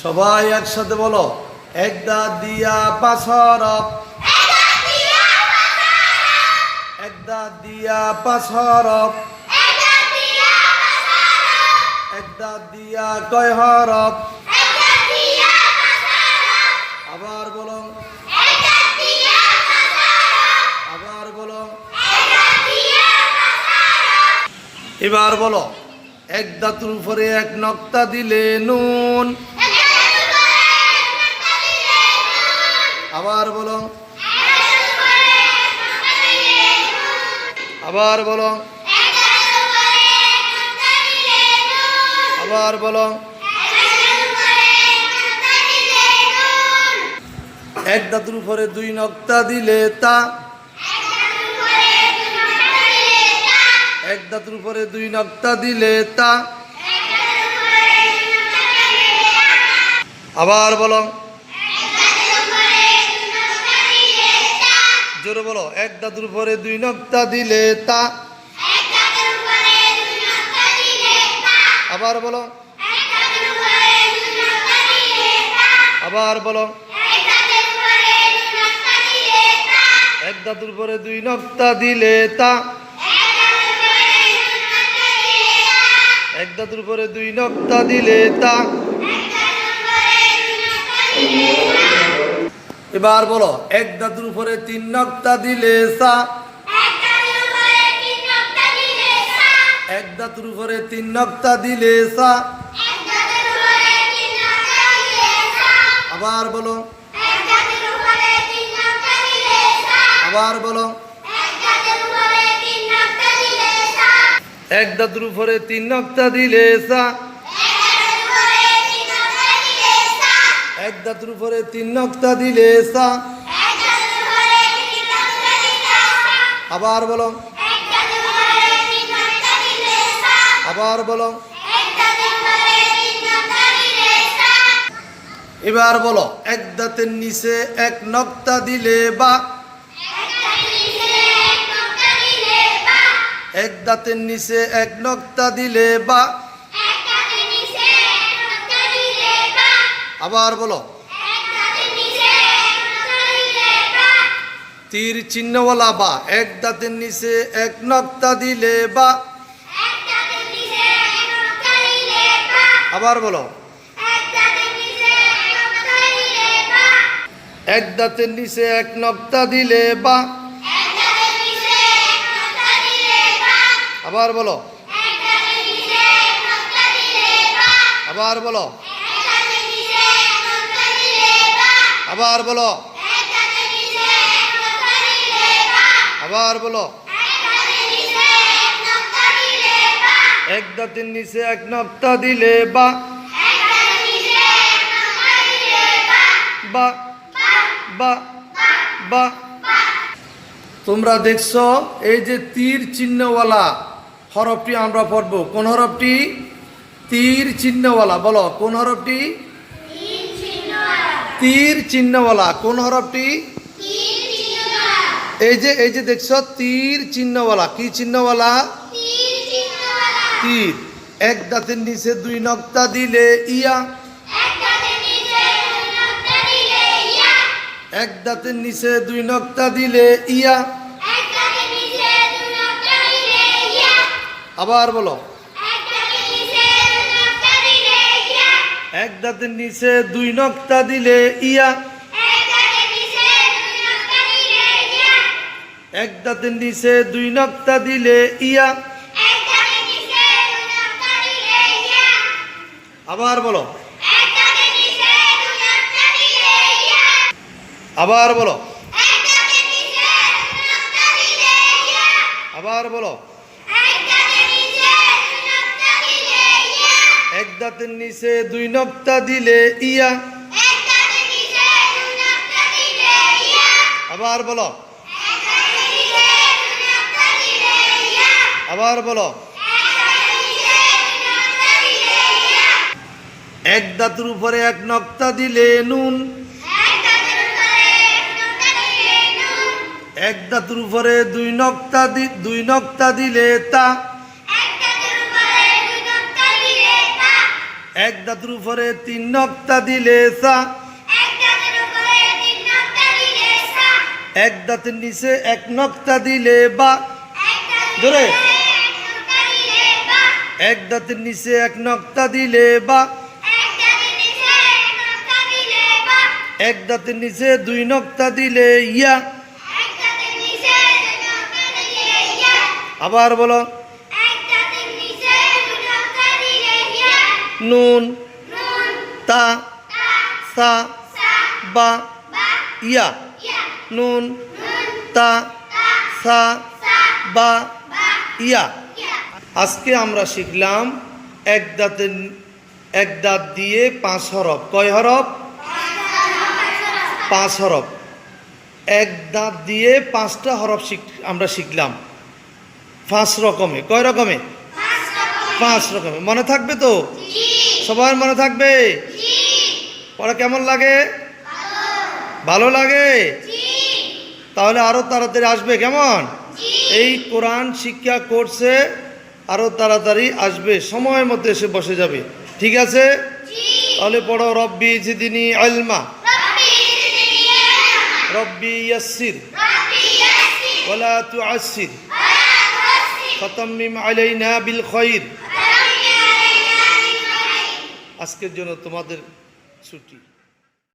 সবাই একসাথে বলো, এক দাঁত দিয়া পাঁচ হরফ, এক দাঁত দিয়া পাঁচ হরফ, এক দাঁত দিয়া কয় হরফ? আবার বলো, আবার বলো, এবার বলো, এক দাঁতের উপরে এক নক্তা দিলে নুন। আবার বলো, আবার বলো, আবার বলো, এক দাঁতের উপরে দুই নক্তা দিলে তা, এক দাঁতের উপরে দুই নক্তা দিলে তা। আবার বলো, জোরে বলো, এক দাঁতের উপরে দুই নক্তা দিলে তা। আবার বলো, আবার বলো, এক দাঁতের উপরে দুই নক্তা দিলে তা, এক দাঁতের উপরে দুই নক্তা দিলে তা। এবার বলো, এক দাঁতের উপরে তিন নক্তা দিলে সা, এক দাঁতের উপরে তিন নক্তা দিলে সা। আবার বলো, আবার বলো, এক দাঁতের উপরে তিন নক্তা দিলে সা, এক দাঁতের উপরে তিন নক্তা দিলে সা। আবার বলো, আবার বলো, এবার বলো, এক দাঁতের নিচে এক নক্তা দিলে বা, এক দাঁতের নিচে এক নক্তা দিলে বা। আবার বলো, তীর চিহ্নওয়ালা বা, এক দাঁতের নিচে এক নক্তা দিলে বা। আবার বলো, এক দাঁতের নিচে এক নক্তা দিলে বা। আবার বলো, আবার বলো, আবার বলো, আবার বলো, এক দাঁতের নিচে এক নক্তা দিলে বা, বা, বা, বা। তোমরা দেখছো এই যে তীর চিহ্নওয়ালা হরফটি আমরা পড়ব। কোন হরফটি? তীর চিহ্নওয়ালা। বলো, কোন হরফটি? তীর চিহ্নওয়ালা। কোন হরফটি? এই যে দেখছো তীর চিহ্নওয়ালা। কি চিহ্নওয়ালা? তীর। এক দাঁতের নিচে দুই নক্তা দিলে ইয়া, এক দাঁতের নিচে দুই নক্তা দিলে ইয়া। আবার বলো, এক দাঁতের নিচে দুই নক্তা দিলে ইয়া, এক দাঁতের নিচে দুই নক্তা দিলে ইয়া। আবার বলো, আবার বলো, আবার বলো, এক দাঁতের নিচে দুই নক্তা দিলে ইয়া। আবার বলো, আবার বলো, এক দাঁতের উপরে এক নক্তা দিলে নুন, এক দাঁতের উপরে দুই নক্তা দিলে তা, এক দাঁতের উপরে 3 নক্তা দিলে সা, এক দাঁতের নিচে 1 নক্তা দিলে বা, জোরে, এক দাঁতের নিচে 1 নক্তা দিলে বা, এক দাঁতের নিচে 2 নক্তা দিলে ইয়া। আবার বলো, নুন, তা, সা, বা, ইয়া। নুন, তা, সা, বা, ইয়া। আজকে আমরা শিখলাম এক দাঁত দিয়ে 5 হরফ। কয় হরফ? 5 হরফ। এক দাঁত দিয়ে 5টা হরফ আমরা শিখলাম 5 রকমে। কয় রকমে? 5 রকমে। মনে থাকবে তো? সবার মনে থাকবে? পড়া কেমন লাগে? ভালো লাগে? তাহলে আরো তাড়াতাড়ি আসবে। কেমন? এই কোরআন শিক্ষা কোর্সে আরো তাড়াতাড়ি আসবে, সময় মতো এসে বসে যাবে। ঠিক আছে? তাহলে পড়ো, রব্বি জিদনি ইলমা, রব্বি ইয়াসসির ওয়ালা তুআসসির ফাতাম্মিম আলাইনা বিল খায়র। আজকের জন্য তোমাদের ছুটি।